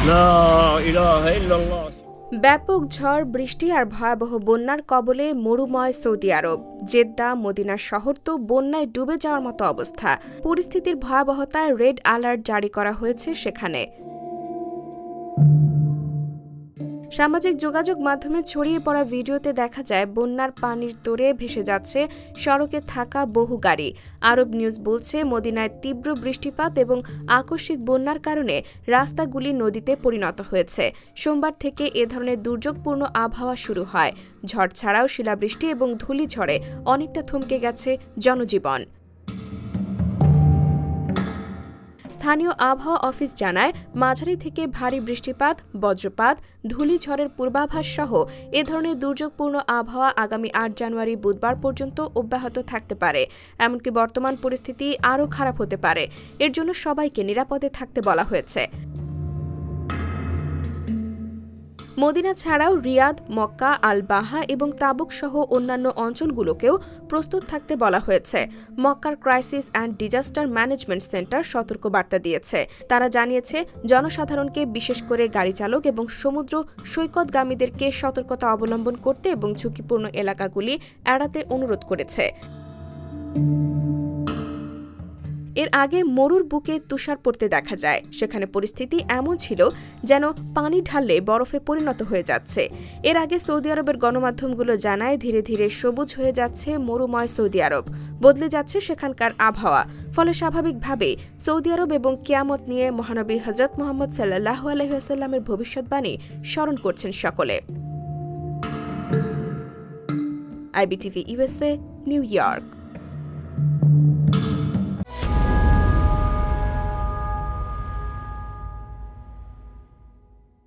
لا إله إلا الله। ব্যাপক ঝড় বৃষ্টি আর ভয়াবহ বন্যার কবলে মরুময় সৌদি আরব। জেদ্দা মদিনা শহর তো বন্যায় ডুবে যাওয়ার মতো অবস্থা। পরিস্থিতির ভয়াবহতায় রেড অ্যালার্ট জারি করা হয়েছে সেখানে। সামাজিক যোগাযোগ মাধ্যমে ছড়িয়ে পড়া ভিডিওতে দেখা যায় বন্যার পানির তোড়ে ভেসে যাচ্ছে সড়কে থাকা বহু গাড়ি। আরব নিউজ বলছে, মদিনায় তীব্র বৃষ্টিপাত এবং আকস্মিক বন্যার কারণে রাস্তাগুলি নদীতে পরিণত হয়েছে। সোমবার থেকে এ ধরনের দুর্যোগপূর্ণ আবহাওয়া শুরু হয়। ঝড় ছাড়াও শিলাবৃষ্টি এবং ধূলিঝড়ে অনেকটা থমকে গেছে জনজীবন। স্থানীয় আবহাওয়া অফিস জানায়, মাঝারি থেকে ভারী বৃষ্টিপাত, বজ্রপাত, ধূলিঝড়ের পূর্বাভাস সহ এ ধরনের দুর্যোগপূর্ণ আবহাওয়া আগামী ৮ জানুয়ারি বুধবার পর্যন্ত অব্যাহত থাকতে পারে। এমনকি বর্তমান পরিস্থিতি আরও খারাপ হতে পারে। এর জন্য সবাইকে নিরাপদে থাকতে বলা হয়েছে। মদিনা ছাড়াও রিয়াদ, মক্কা, আল বাহা এবং তাবুক সহ অন্যান্য অঞ্চলগুলোকেও প্রস্তুত থাকতে বলা হয়েছে। মক্কার crisis and disaster management centre সতর্কবার্তা দিয়েছে। তারা জানিয়েছে, জনসাধারণকে বিশেষ করে গাড়ি চালক এবং সমুদ্র সৈকতগামীদেরকে সতর্কতা অবলম্বন করতে এবং ঝুঁকিপূর্ণ এলাকাগুলি এড়াতে অনুরোধ করেছে। এর আগে মরুর বুকে তুষার পড়তে দেখা যায়। সেখানে পরিস্থিতি এমন ছিল যেন পানি ঢাললে বরফে পরিণত হয়ে যাচ্ছে। এর আগে সৌদি আরবের গণমাধ্যমগুলো জানায়, ধীরে ধীরে সবুজ হয়ে যাচ্ছে মরুময় সৌদি আরব। বদলে যাচ্ছে সেখানকার আবহাওয়া। ফলে স্বাভাবিকভাবেই সৌদি আরব এবং কিয়ামত নিয়ে মহানবী হযরত মুহাম্মদ সাল্লাল্লাহু আলাইহি ওয়াসাল্লামের ভবিষ্যৎবাণী স্মরণ করছেন সকলে। IBTV USA, new York.